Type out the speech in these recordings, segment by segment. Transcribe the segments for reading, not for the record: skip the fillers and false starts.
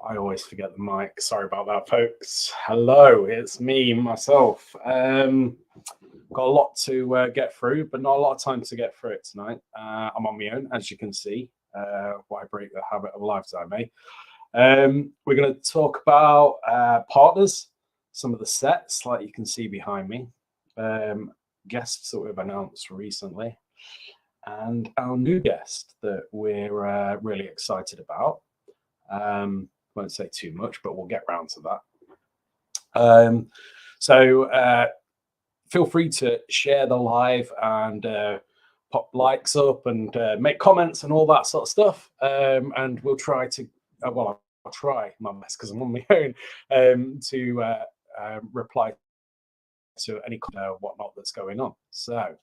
I always forget the mic. Sorry about that, folks. Hello, it's me, myself. Got a lot to get through, but not a lot of time to get through it tonight. I'm on my own, as you can see. Why break the habit of a lifetime, eh? We're going to talk about partners, some of the sets, like you can see behind me, guests that we've announced recently, and our new guest that we're really excited about. Won't say too much, but we'll get round to that. So feel free to share the live and pop likes up and make comments and all that sort of stuff. And we'll try to, I'll try my best because I'm on my own to reply to any whatnot that's going on. So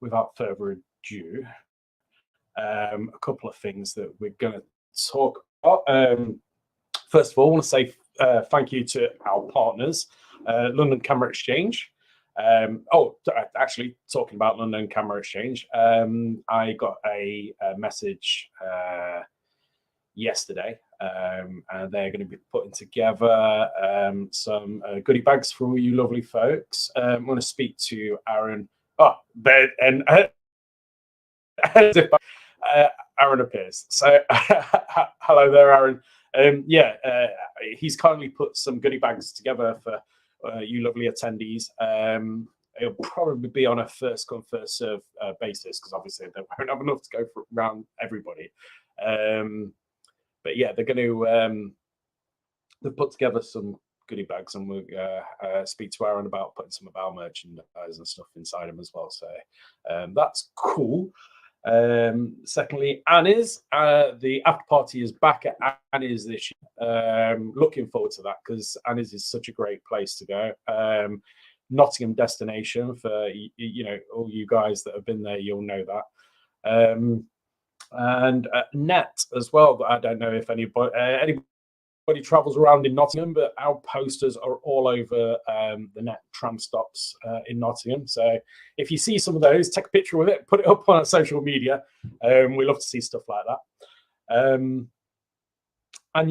without further ado, a couple of things that we're going to talk about. First of all, I want to say thank you to our partners, London Camera Exchange. Actually, talking about London Camera Exchange, I got a message yesterday, and they're going to be putting together some goodie bags for all you lovely folks. I'm going to speak to Aaron. Aaron appears. So, hello there, Aaron. He's kindly put some goodie bags together for you lovely attendees. It'll probably be on a first come, first serve basis because obviously they won't have enough to go around everybody. But yeah, they're going to they've put together some goodie bags, and we'll speak to Aaron about putting some of our merchandise and stuff inside them as well. So that's cool. Secondly, Annie's. The after party is back at Annie's this year. Looking forward to that because Annie's is such a great place to go. Nottingham destination for all you guys that have been there, you'll know that. And Net as well. But I don't know if anybody travels around in Nottingham, but our posters are all over the Net tram stops in Nottingham. So if you see some of those, take a picture with it, put it up on our social media. We love to see stuff like that. I'm not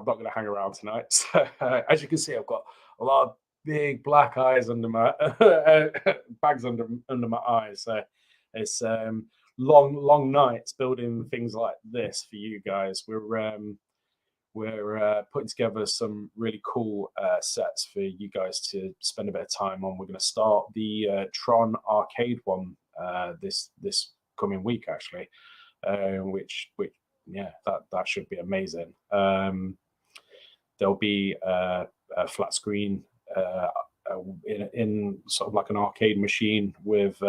going to hang around tonight. So, as you can see, I've got a lot of big black eyes under my bags under my eyes. So it's long nights building things like this for you guys. We're putting together some really cool sets for you guys to spend a bit of time on. We're going to start the Tron arcade one this coming week, actually, which that should be amazing. There'll be a flat screen in sort of like an arcade machine with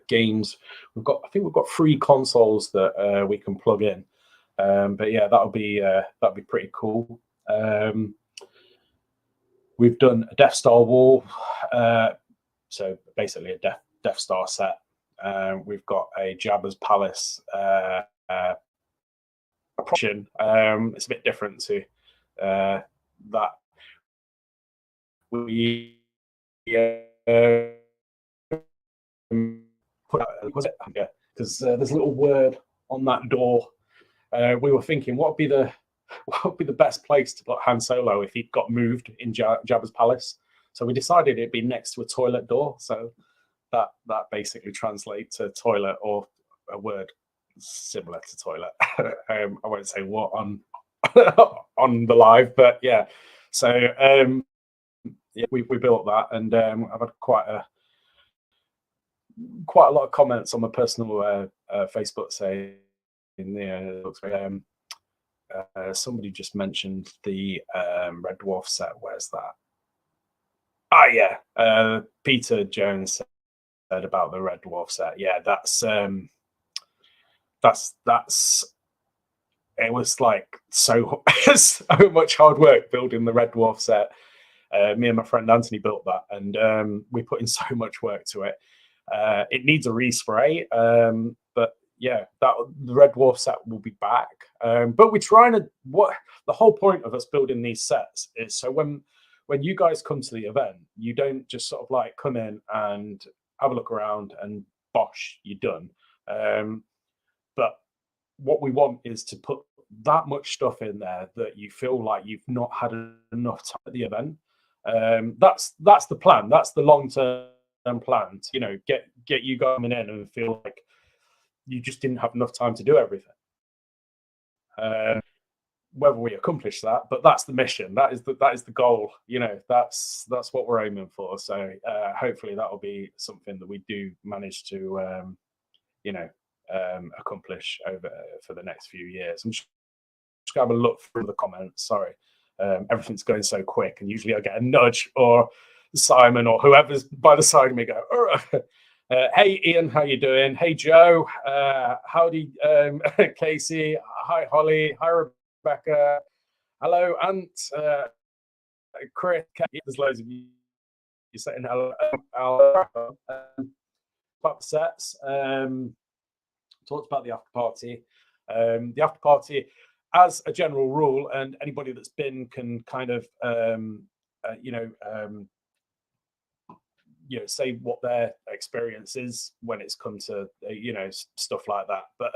games. We've got 3 consoles that we can plug in. But yeah, that'll be pretty cool. We've done a Death Star wall, so basically a Death Star set. We've got a Jabba's Palace option. It's a bit different to that. We put out, because there's a little word on that door. We were thinking what would be the best place to put Han Solo if he got moved in Jabba's palace. So we decided it'd be next to a toilet door. So that basically translates to toilet, or a word similar to toilet. I won't say what on on the live, but yeah. So we built that, and I've had quite a lot of comments on my personal Facebook saying, it looks like somebody just mentioned the Red Dwarf set. Where's that? Peter Jones said about the Red Dwarf set. Yeah, that's it was like so much hard work building the Red Dwarf set. Me and my friend Anthony built that, and we put in so much work to it. It needs a respray, but yeah, the Red Dwarf set will be back. But we're trying to. What the whole point of us building these sets is so when you guys come to the event, you don't just sort of like come in and have a look around and bosh, you're done. But what we want is to put that much stuff in there that you feel like you've not had enough time at the event. That's the plan. That's the long term plan. To, get you going in and feel like you just didn't have enough time to do everything. Whether we accomplish that, but that's the mission. That is the goal. That's what we're aiming for. So hopefully that will be something that we do manage to accomplish over for the next few years. I'm just going to have a look through the comments. Sorry, everything's going so quick, and usually I get a nudge or Simon or whoever's by the side of me go, hey Ian, how you doing? Hey Joe, howdy Casey, hi Holly, hi Rebecca, hello Ant, Chris, there's loads of you saying hello. About the sets, talked about the after party. The after party, as a general rule, and anybody that's been can kind of say what their experience is when it's come to stuff like that. But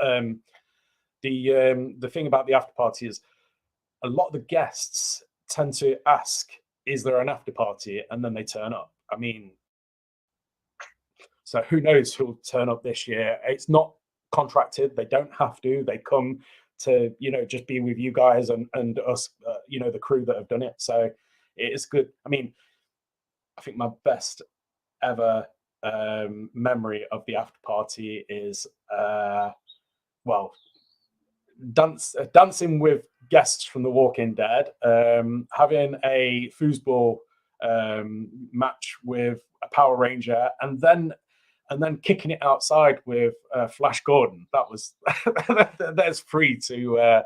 the thing about the after party is a lot of the guests tend to ask, is there an after party? And then they turn up. I mean, so who knows who'll turn up this year? It's not contracted. They don't have to. They come to, just be with you guys and us, the crew that have done it. So it is good. I mean, I think my best ever memory of the after party is, dancing with guests from The Walking Dead, having a foosball match with a Power Ranger, and then kicking it outside with Flash Gordon. That was that's free to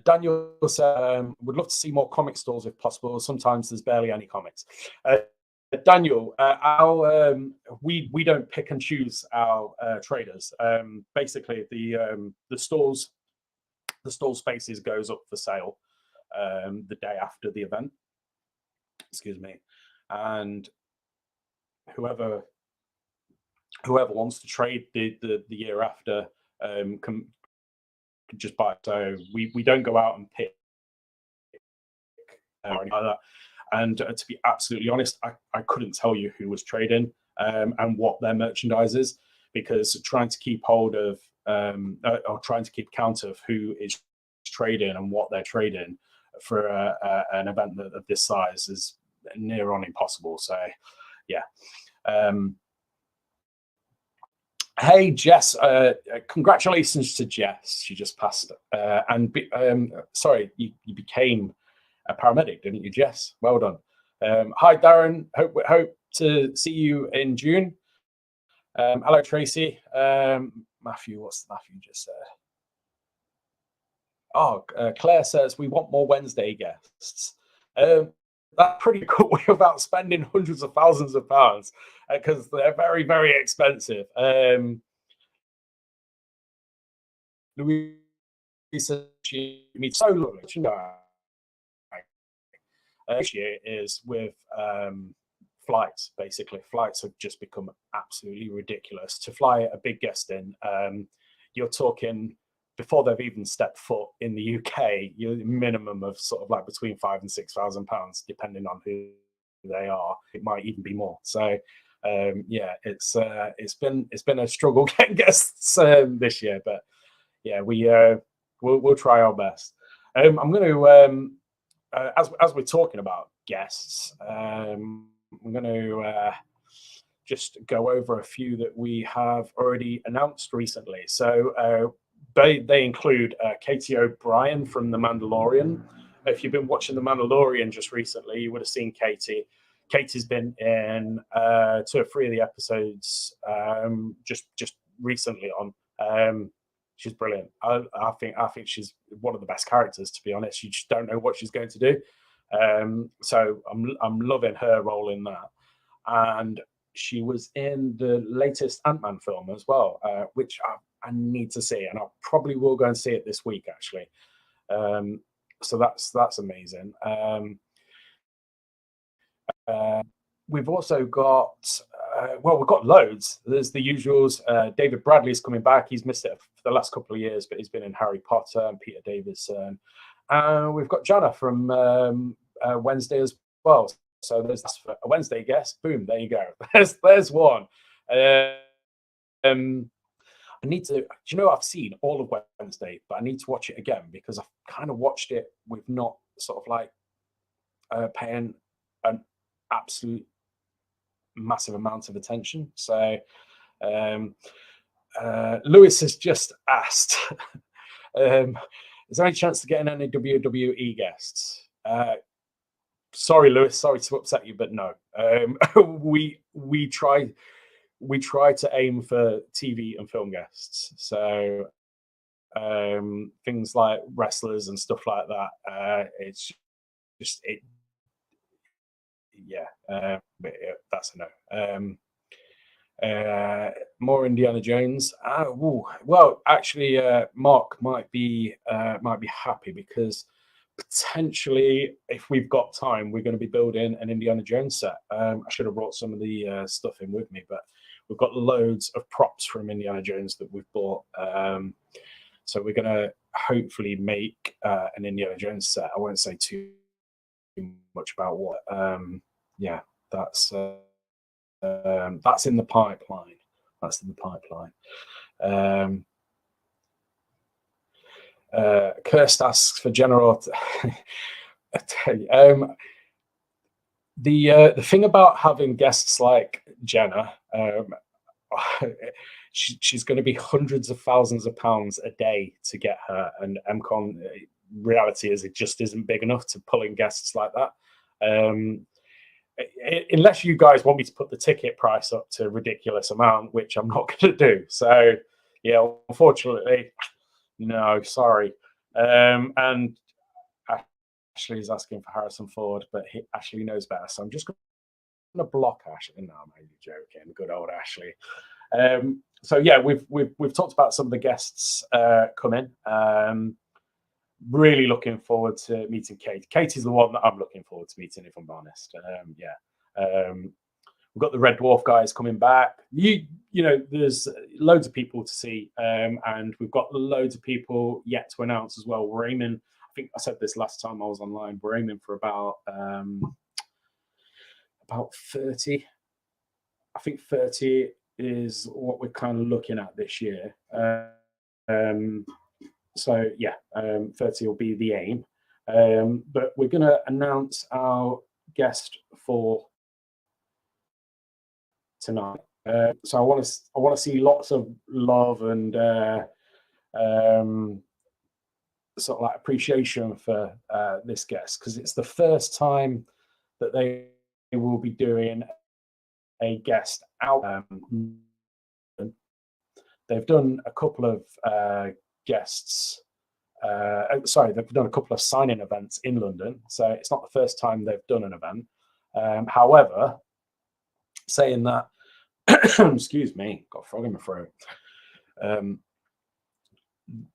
Daniel said, would love to see more comic stores if possible. Sometimes there's barely any comics. Daniel, we don't pick and choose our traders. Basically, the stall spaces goes up for sale the day after the event. Excuse me, and whoever wants to trade the year after can just buy it. So we don't go out and pick or anything like that. And to be absolutely honest, I couldn't tell you who was trading and what their merchandise is, because trying to keep hold of or trying to keep count of who is trading and what they're trading for an event of this size is near on impossible. So yeah. Hey Jess, congratulations to Jess. She just passed, sorry, you became a paramedic, didn't you, Jess? Well done. Hi Darren, hope to see you in June. Hello Tracy. Matthew, what's Matthew just said? Claire says we want more Wednesday guests. That's pretty cool without spending hundreds of thousands of pounds, because they're very, very expensive. Louise says she meets so lovely. This year is with flights. Basically, flights have just become absolutely ridiculous. To fly a big guest in, you're talking, before they've even stepped foot in the UK, you're minimum of sort of like between £5,000 and £6,000, depending on who they are. It might even be more. So yeah, it's been a struggle getting guests this year, but yeah, we'll try our best. I'm going to as we're talking about guests, I'm going to just go over a few that we have already announced recently. So they include Katie O'Brien from The Mandalorian. If you've been watching The Mandalorian just recently, you would have seen Katie. Katie's been in 2 or 3 of the episodes just recently on. She's brilliant. I think she's one of the best characters, to be honest. You just don't know what she's going to do. So I'm loving her role in that. And she was in the latest Ant-Man film as well, which I need to see, and I probably will go and see it this week, actually. So that's amazing. we've also got, well, we've got loads. There's the usuals. David Bradley's coming back. He's missed it for the last couple of years, but he's been in Harry Potter and Peter Davison. We've got Jana from Wednesday as well. So there's a Wednesday guest. Boom, there you go. There's one. I need to, do you know, I've seen all of Wednesday, but I need to watch it again because I've kind of watched it with not sort of like paying an absolute massive amount of attention. So Lewis has just asked, is there any chance to get any WWE guests? Sorry, Lewis, sorry to upset you, but no. We try to aim for TV and film guests. So things like wrestlers and stuff like that. It's just it. Yeah, that's a no. More Indiana Jones. Well, actually, Mark might be happy because potentially, if we've got time, we're going to be building an Indiana Jones set. I should have brought some of the stuff in with me, but we've got loads of props from Indiana Jones that we've bought. So we're going to hopefully make an Indiana Jones set. I won't say too much about what. Yeah, that's in the pipeline. That's in the pipeline. Kirst asks for general. I tell you, the thing about having guests like Jenna, she's going to be hundreds of thousands of pounds a day to get her, and MCon reality is it just isn't big enough to pull in guests like that. Unless you guys want me to put the ticket price up to a ridiculous amount, which I'm not going to do. So yeah, unfortunately, no, sorry. And Ashley is asking for Harrison Ford, but Ashley knows better, so I'm just going to block Ashley. No, I'm only joking. Good old Ashley. So yeah, we've talked about some of the guests coming. Really looking forward to meeting Kate. Kate is the one that I'm looking forward to meeting, if I'm honest. We've got the Red Dwarf guys coming back. You know, there's loads of people to see, and we've got loads of people yet to announce as well. We're aiming, I think I said this last time I was online, we're aiming for about 30. I think 30 is what we're kind of looking at this year. So yeah, 30 will be the aim. But we're going to announce our guest for tonight. So I want to see lots of love and sort of like appreciation for this guest, because it's the first time that they will be doing a guest out. They've done a couple of guests. They've done a couple of signing events in London, so it's not the first time they've done an event. However, saying that, excuse me, got a frog in my throat.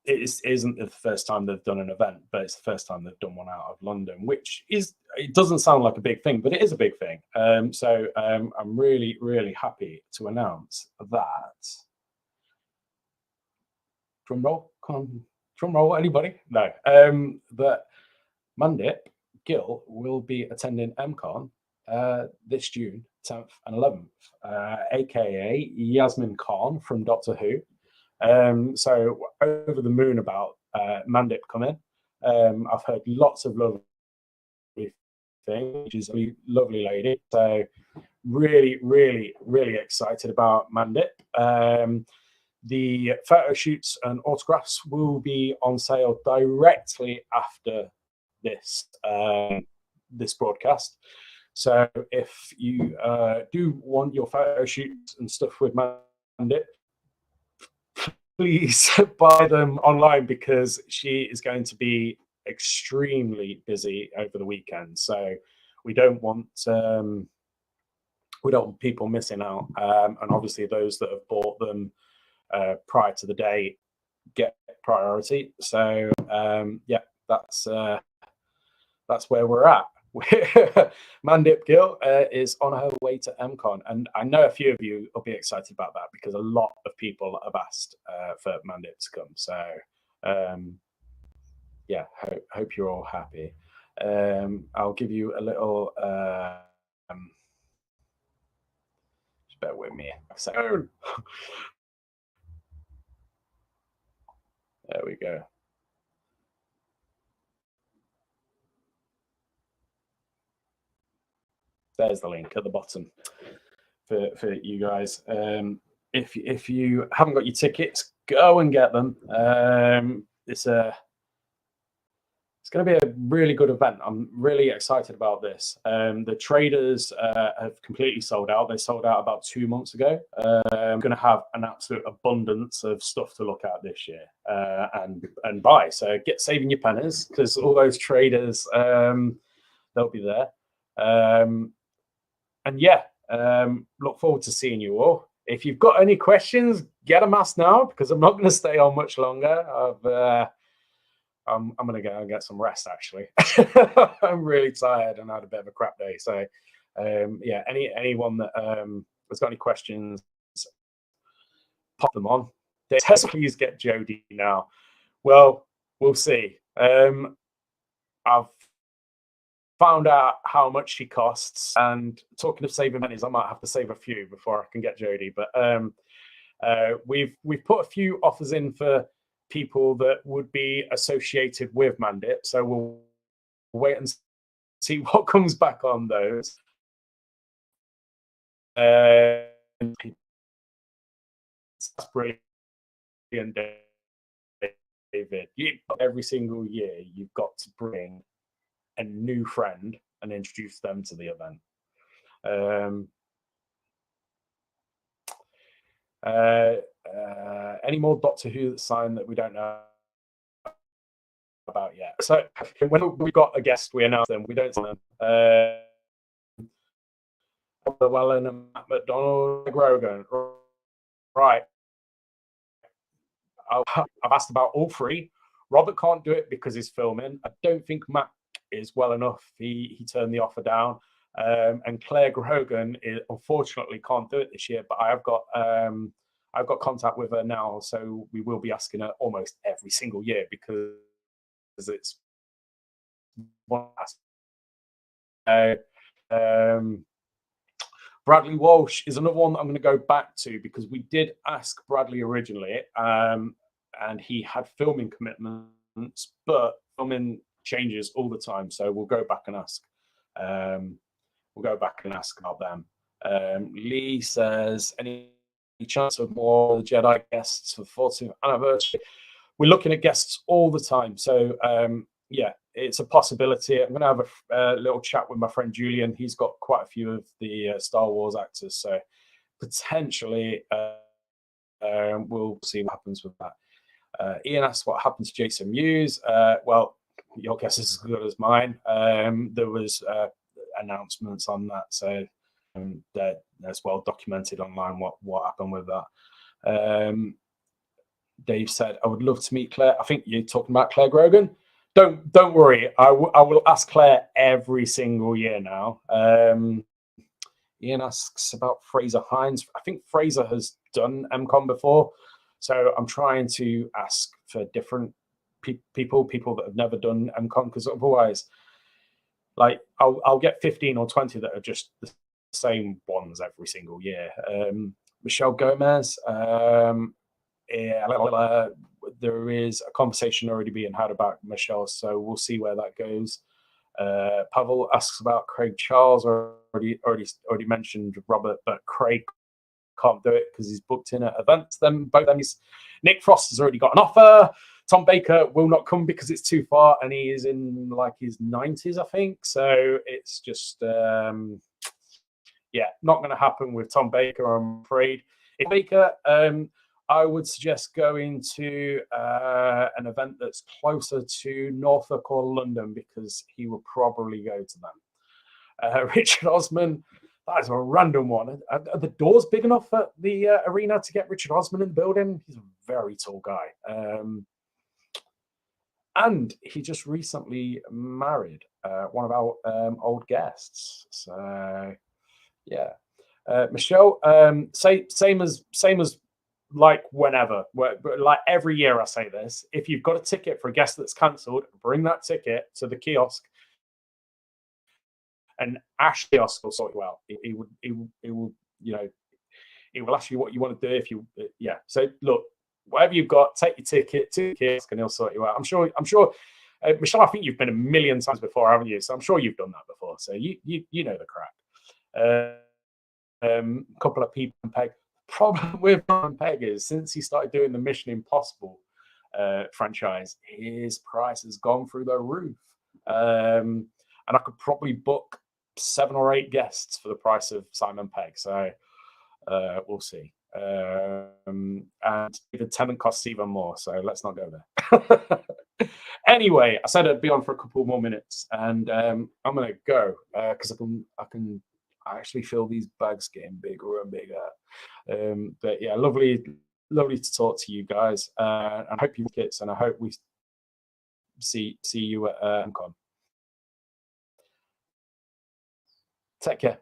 It isn't the first time they've done an event, but it's the first time they've done one out of London, which is, it doesn't sound like a big thing, but it is a big thing. So I'm really, really happy to announce that. Drum roll, come on, drum roll, anybody? No. That Mandip Gill will be attending MCon this June 10th and 11th, aka Yasmin Khan from Doctor Who. So over the moon about Mandip coming. I've heard lots of lovely things. She's a lovely lady. So really, really, really excited about Mandip. The photo shoots and autographs will be on sale directly after this this broadcast. So if you do want your photo shoots and stuff with Mandip, please buy them online, because she is going to be extremely busy over the weekend. So we don't want people missing out. And obviously those that have bought them prior to the day get priority. So yeah, that's where we're at. Mandip Gill is on her way to MCon, and I know a few of you will be excited about that because a lot of people have asked for Mandip to come. So, yeah, hope you're all happy. I'll give you a little. Just bear with me a second. There we go. There's the link at the bottom for you guys. If you haven't got your tickets, go and get them. It's going to be a really good event. I'm really excited about this. The traders have completely sold out. They sold out about 2 months ago. I'm going to have an absolute abundance of stuff to look at this year and buy. So get saving your pennies because all those traders, they'll be there. And yeah, look forward to seeing you all. If you've got any questions, get them asked now because I'm not going to stay on much longer. I'm going to go and get some rest, actually. I'm really tired and I had a bit of a crap day. So, yeah, anyone that has got any questions, pop them on. Please get Jodie now. Well, we'll see. I've found out how much she costs, and talking of saving pennies, I might have to save a few before I can get Jodie. But we've put a few offers in for people that would be associated with Mandip, so we'll wait and see what comes back on those. That's brilliant, David. Every single year, you've got to bring a new friend and introduce them to the event. Any more Doctor Who sign that we don't know about yet? So when we've got a guest, we announce them. We don't tell them. Llewellyn and Matt McDonald, Grogan. Right. I've asked about all three. Robert can't do it because he's filming. I don't think Matt is well enough. He turned the offer down. And Claire Grogan unfortunately can't do it this year, but I've got contact with her now, so we will be asking her almost every single year because it's one. Bradley Walsh is another one that I'm going to go back to because we did ask Bradley originally, and he had filming commitments, but filming changes all the time, so we'll go back and ask. We'll go back and ask about them. Lee says, any chance of more Jedi guests for the 40th anniversary? We're looking at guests all the time, so yeah, it's a possibility. I'm going to have a little chat with my friend Julian. He's got quite a few of the Star Wars actors, so potentially we'll see what happens with that. Ian asks what happened to Jason Mewes. Well, your guess is as good as mine. There was announcements on that, so that's well documented online what happened with that. Dave said, I would love to meet Claire. I think you're talking about Claire Grogan. Don't worry. I will ask Claire every single year now. Ian asks about Fraser Hines. I think Fraser has done MCon before, so I'm trying to ask for different people that have never done MCon, because otherwise, like I'll get 15 or 20 that are just the same ones every single year. Michelle Gomez. There is a conversation already being had about Michelle, so we'll see where that goes. Pavel asks about Craig Charles. Already mentioned Robert, but Craig can't do it because he's booked in at events. Both them. Nick Frost has already got an offer. Tom Baker will not come because it's too far, and he is in like his 90s, I think. So it's just yeah, not going to happen with Tom Baker, I'm afraid. If Baker, I would suggest going to an event that's closer to Norfolk or London, because he will probably go to them. Richard Osman, that is a random one. Are the doors big enough at the arena to get Richard Osman in the building? He's a very tall guy. And he just recently married. one of our old guests. So yeah, Michelle, same as like whenever, like every year I say this: if you've got a ticket for a guest that's cancelled, bring that ticket to the kiosk, and Ash kiosk will sort you out. He will, you know, he will ask you what you want to do if you, yeah. So look, whatever you've got, take your ticket to the kiosk, and he'll sort you out. I'm sure. Michelle, I think you've been a million times before, haven't you? So I'm sure you've done that before. So you know the crack. Couple of people in Peg. Problem with Peg is since he started doing the Mission Impossible franchise, his price has gone through the roof. And I could probably book 7 or 8 guests for the price of Simon Pegg. So we'll see. And the tenant costs even more. So let's not go there. Anyway, I said I'd be on for a couple more minutes, and I'm gonna go because I actually feel these bags getting bigger and bigger. But yeah, lovely to talk to you guys. And I hope you kits, and I hope we see you at MCon. Take care.